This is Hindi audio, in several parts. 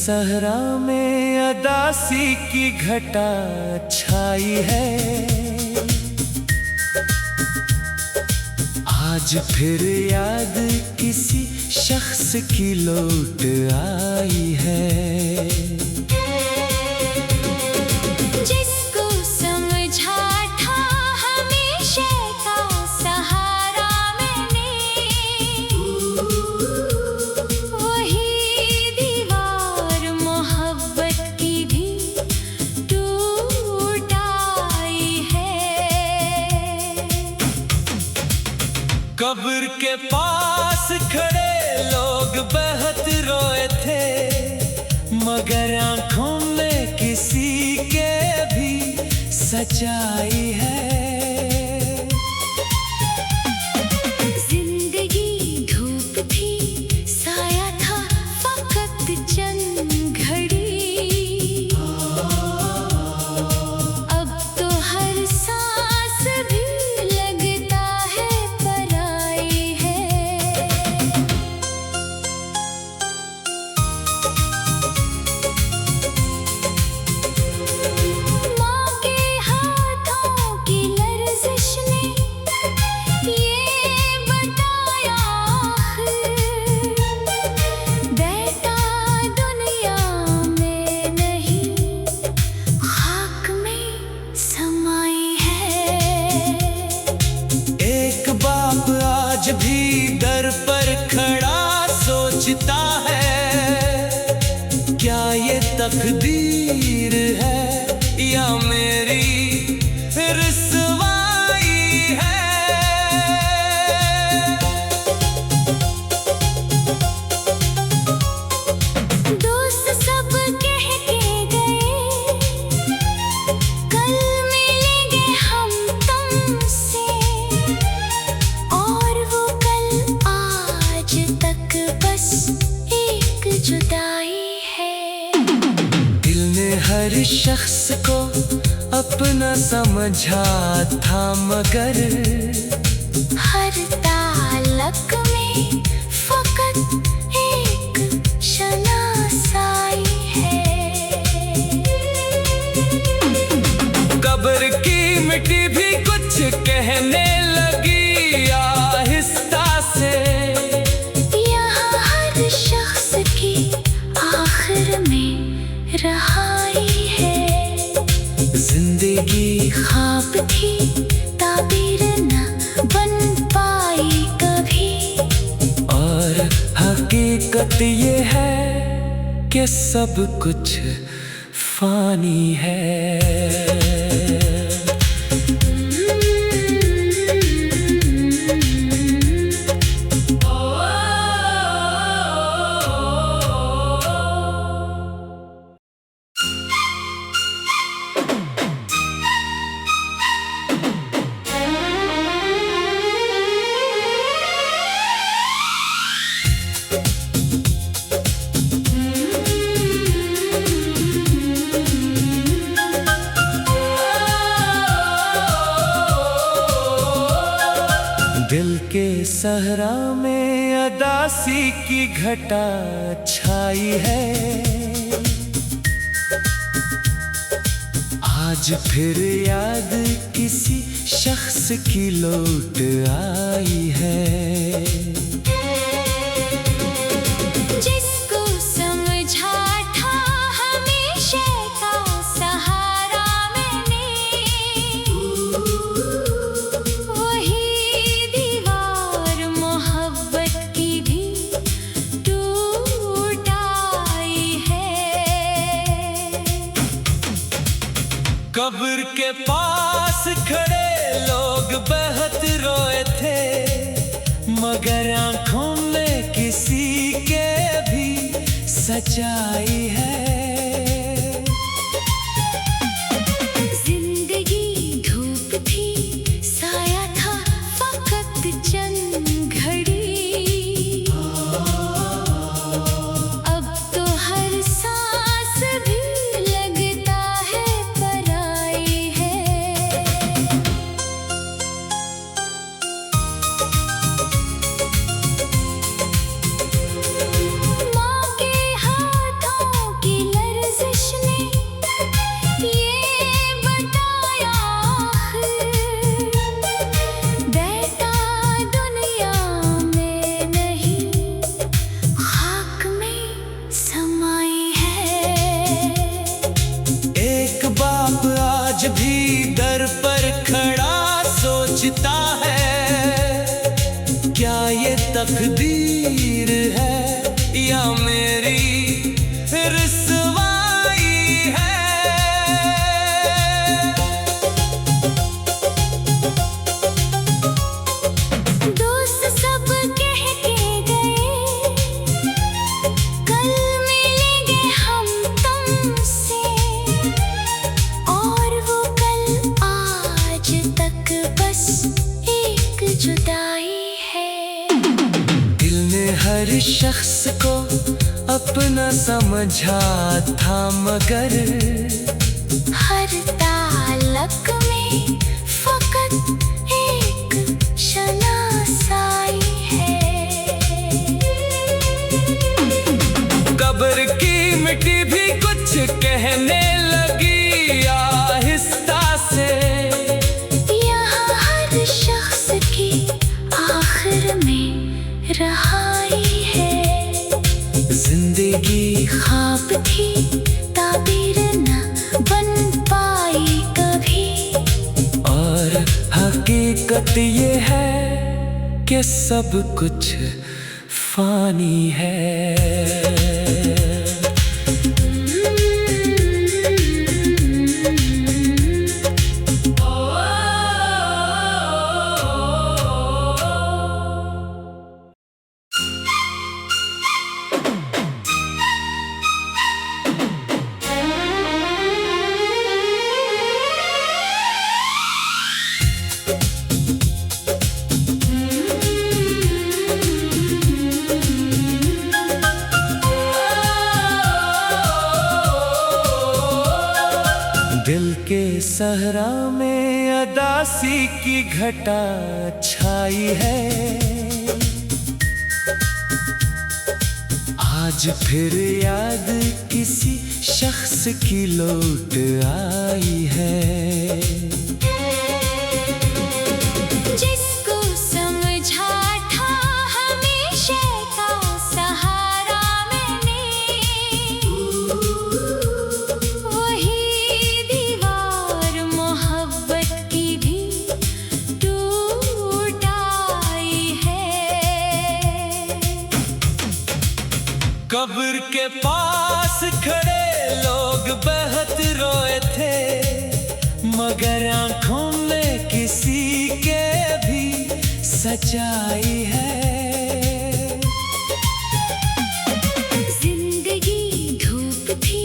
सहरा में अदासी की घटा छाई है। आज फिर याद किसी शख्स की लौट आई है। जिसको समझा था हमेशा का सहारा मैंने, वही दीवार मोहब्बत की भी टूट आई है। कब्र के पास खड़े लोग बहुत रोए थे, मगर आंखों में किसी के भी सच्चाई है। जिंदगी धूप थी, साया था फकत चंद घड़ी। अब तो हर सांस भी लगता है पराई है। माँ के हाथों की लर्जिश ने ये बताया आखिर, बेटा दुनिया में नहीं खाक में समाई है। एक बाप आज भी दर पर खड़ा सोचता है, क्या ये तकदीर है या मेरी रुसवाई है। दोस्त सब कह के गए, कल मिलेंगे हम तुमसे, और वो कल आज तक बस एक जुदाई है। दिल ने हर शख्स को अपना समझा था, मगर हर ताल्लुक में फकत एक शनासाई है। कब्र की मिट्टी भी कुछ कहने लगी आहिस्ता से। यहाँ हर शख्स की आखिर में रहाई है। जिंदगी ख्वाब थी, ताबीर न बन पाई कभी, और हकीकत ये है कि सब कुछ फानी है। दिल के सहरा में अदासी की घटा छाई है। आज फिर याद किसी शख्स की लौट आई है। जिसको समझा था हमेशा का सहारा मैंने, वही दीवार मोहब्बत की भी टूट आई है। कब्र के पास खड़े लोग बहुत रोए थे, मगर आंखों में किसी के भी सच्चाई है। जिंदगी धूप थी, साया था फकत चंद घड़ी। अब तो हर सांस भी लगता है पराई है। माँ के हाथों सोचता है, क्या ये तकदीर है या मेरी रुसवाई है। दोस्त सब कह के गए, कल मिलेंगे हम तुमसे, और वो कल आज तक बस एक जुदाई है। दिल ने हर शख्स को अपना समझा था, मगर हर ताल्लुक में फकत एक शनासाई है। कब्र की मिट्टी भी कुछ कहने लगी आहिस्ता से, यहाँ हर शख्स की आखिर में रहाई है। जिंदगी ख्वाब थी ताबीर न बन पाई कभी, और हकीकत ये है कि सब कुछ फानी है। दिल के सहरा में अदासी की घटा छाई है, आज फिर याद किसी शख्स की लौट आई है। जिसको समझा था हमेशा का सहारा मैंने, वही दीवार मोहब्बत की भी टूट आई है। कब्र के पास खड़े लोग बहुत रोए थे, मगर आंखों में किसी के भी सच्चाई है। जिंदगी धूप थी,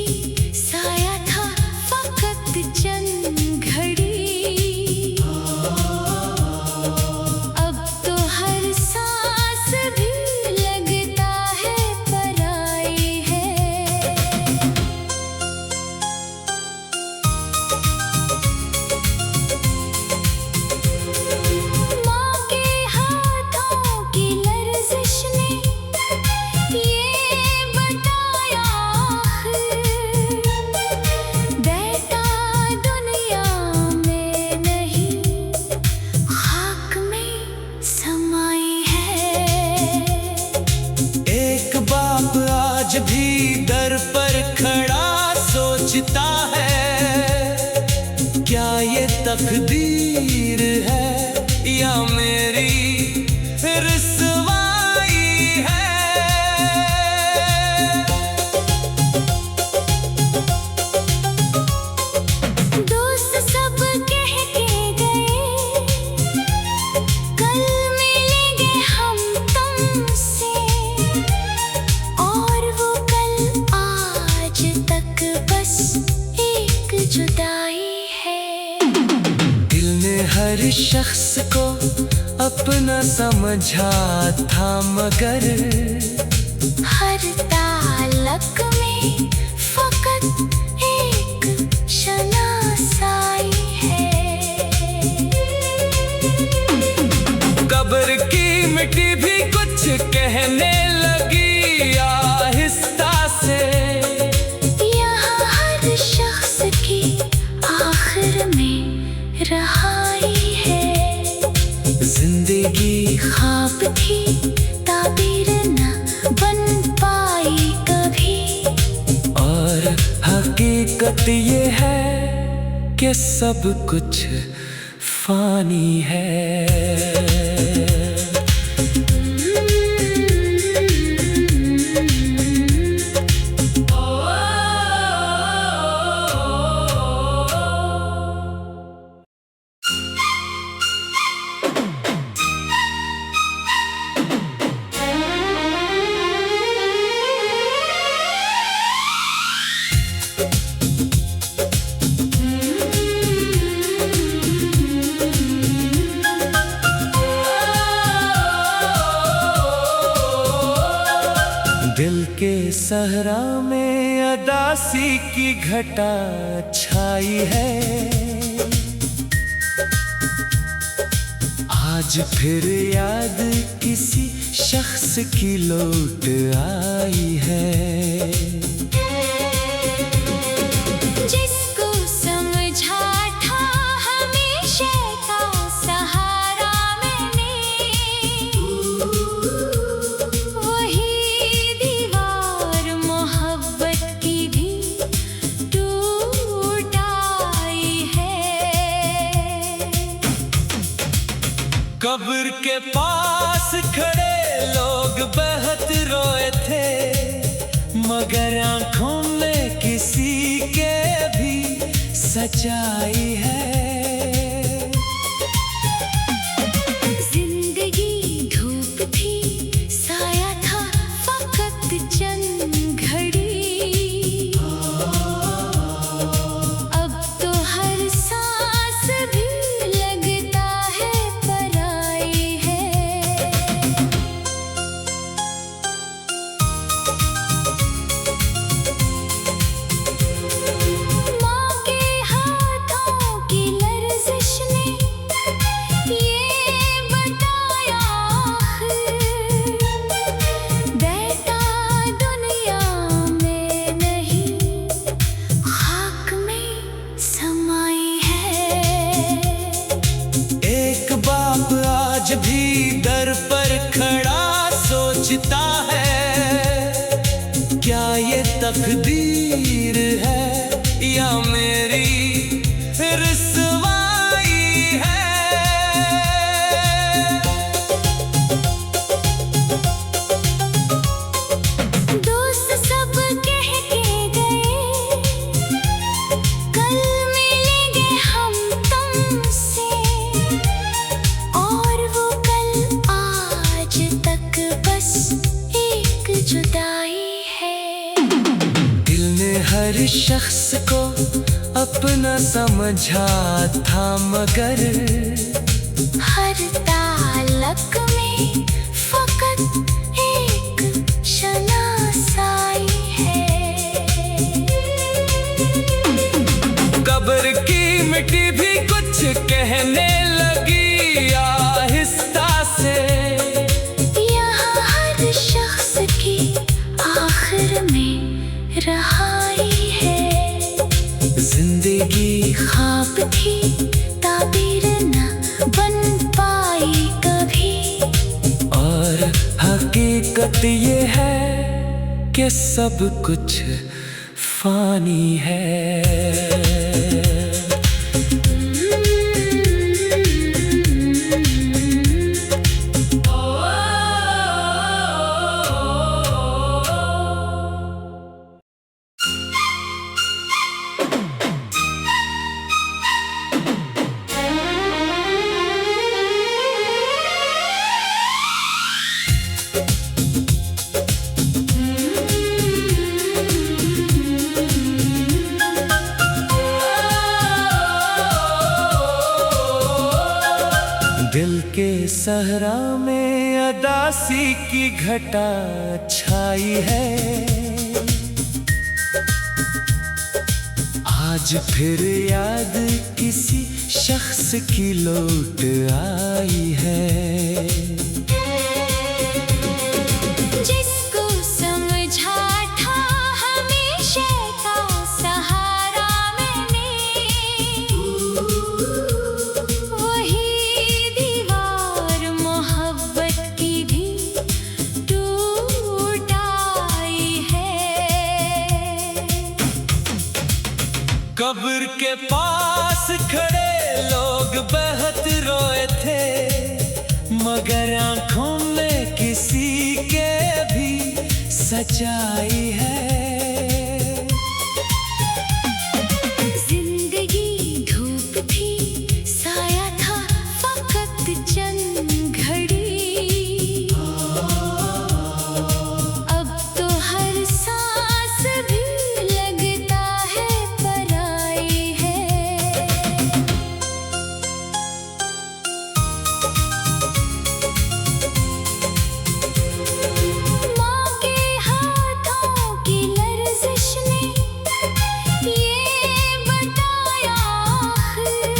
साया था फकत चंद घड़ी, अब तो हर सांस भी लगता है पराई है। माँ के हाथों की लर्जिश ने ये बताया आखिर, बेटा दुनिया में नहीं खाक में समाई है। एक बाप आज भी दर पर खड़ा सोचता है, क्या ये तकदीर है या मेरी रुसवाई है। दोस्त सब कह के गए, कल मिलेंगे हम तुमसे, और वो कल आज तक बस एक जुदाई है। दिल ने हर शख्स को अपना समझा था, मगर हर ताल्लुक में फकत एक शनासाई है। कब्र की मिट्टी भी कुछ कहने लगी आहिस्ता से, यहाँ हर शख्स की आखिर में रहाई है। जिंदगी ख्वाब थी ताबीर न बन पाई कभी, और हकीकत ये है कि सब कुछ फानी है। दिल के सहरा में अदासी की घटा छाई है। आज फिर याद किसी शख्स की लौट आई है। जिसको समझा था हमेशा का सहारा मैंने, वही दीवार मोहब्बत की भी टूट आई है। कब्र के पास खड़े लोग बहुत रोए थे, मगर आंखों में किसी के भी सच्चाई है। जिंदगी धूप थी, साया था फकत चंद घड़ी। अब तो हर सांस भी लगता है पराई है। माँ के हाथों की लर्जिश ने ये बताया आखिर, बेटा दुनिया में नहीं खाक में समाई है। एक बाप आज भी दर पर खड़ा सोचता है, क्या ये तकदीर है या मेरी रुसवाई है। दोस्त सब कह के गए, कल मिलेंगे हम तुमसे, और वो कल आज तक बस एक जुदाई है। दिल ने हर शख्स को अपना समझा था, मगर हर ताल्लुक में फकत एक शनासाई है। कब्र की मिट्टी भी कुछ कहने लगी आहिस्ता से। यहाँ हर शख्स की आखिर में रहाई है। जिंदगी ख्वाब थी, ताबीर न बन पाई कभी। और हकीकत ये है कि सब कुछ फानी है। दिल के सहरा में अदासी की घटा छाई है। आज फिर याद किसी शख्स की लौट आई है। जिसको समझा था हमेशा का सहारा मैंने, वही दीवार मोहब्बत की भी टूट आई है। कब्र के पास खड़े लोग बहुत सच्चाई है। जिंदगी धूप थी, साया था फकत चंद घड़ी। अब तो हर सांस भी लगता है पराई है। माँ के हाथों की लर्जिश ने ये बताया आखिर,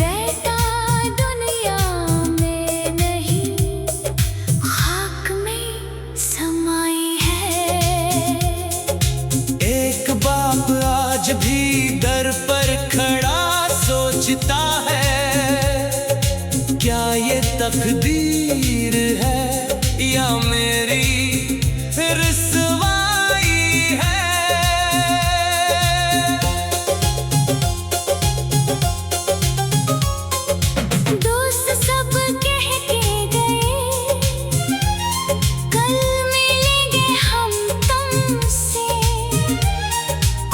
बेटा दुनिया में नहीं, खाक में समाई है। एक बाप आज भी दर पर खड़ा सोचता है, क्या ये तकदीर है या मेरी रुसवाई है। दोस्त सब कह के गए, कल मिलेंगे हम तुमसे,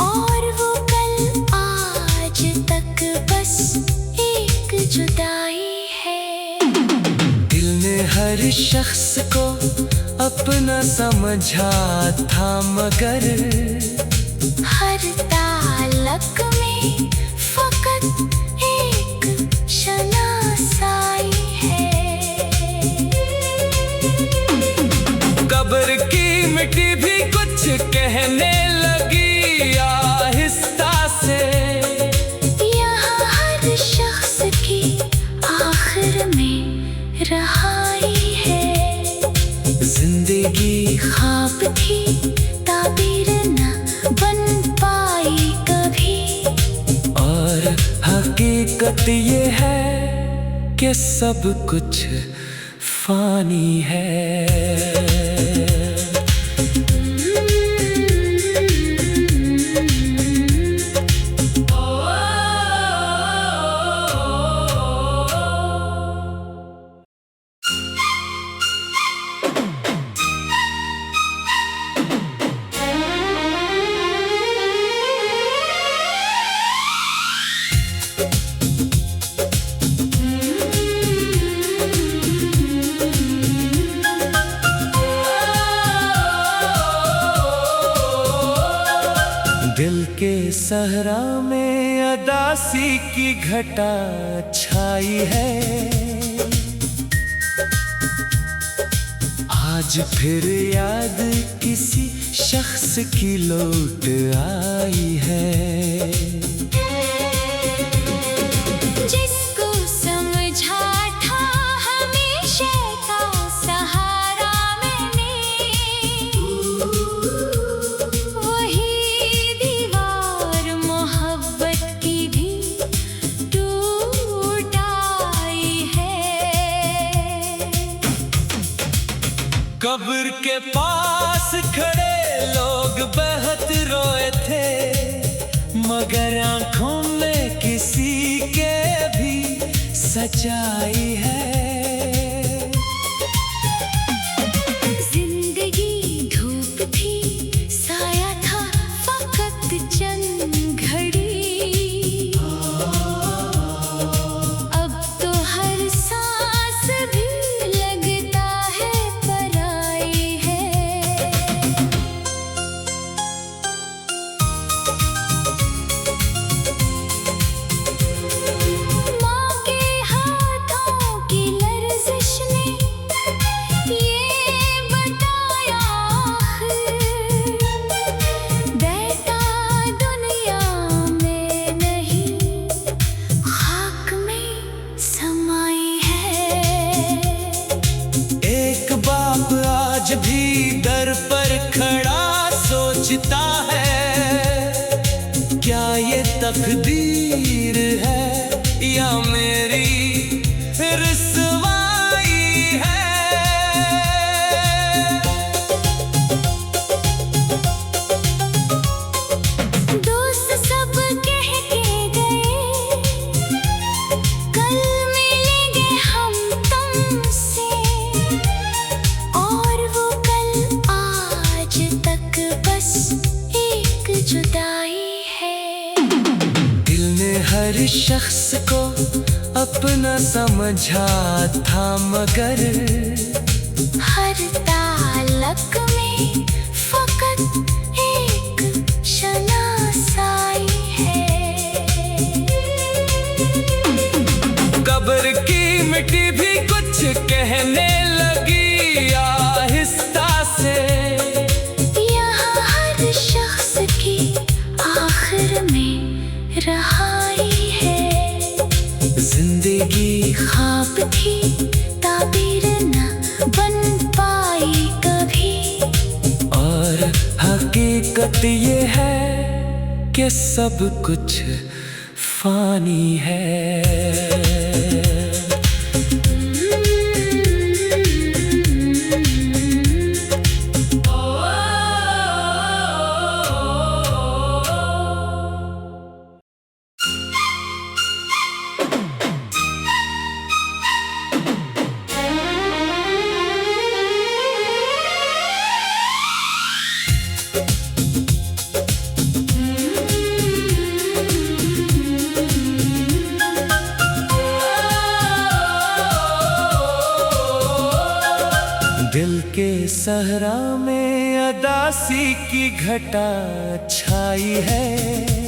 और वो कल आज तक बस एक जुदाई है। दिल ने हर शख्स को अपना समझा था, मगर हर ताल्लुक में फकत एक शनासाई है। कब्र की मिट्टी भी कुछ कहने लगी आहिस्ता से। यहाँ हर शख्स की आखिर में रहाई है। जिंदगी ख्वाब थी, ताबीर न बन पाई कभी। और हकीकत ये है कि सब कुछ फानी है। दिल के सहरा में अदासी की घटा छाई है। आज फिर याद किसी शख्स की लौट आई है। जिसको समझा था हमेशा का सहारा मैंने, वही दीवार मोहब्बत की भी टूट आई है। कब्र के पास खड़े लोग बहुत रोए थे, मगर आंखों में किसी के भी सच्चाई है। जिंदगी धूप थी, साया था फकत चंद घड़ी। अब तो हर सांस भी लगता है पराई है। माँ के हाथों की लर्जिश ने ये बताया आखिर, बेटा दुनिया में नहीं, खाक में समाई है। एक बाप आज भी दर पर खड़ा सोचता है, क्या ये तकदीर है या मेरी रुसवाई है। दोस्त सब कह के गए, कल मिलेंगे हम तुमसे, और वो कल जिसको अपना समझा था, मगर हर तालक में फकत एक शनासाई है। कब्र की मिट्टी भी कुछ कहने लगी आहिस्ता से। यहाँ हर शख्स की आखिर में रहाई है। जिंदगी ख्वाब थी, ताबीर न बन पाई कभी। और हकीकत ये है कि सब कुछ फानी है। दिल के सहरा में अदासी की घटा छाई है।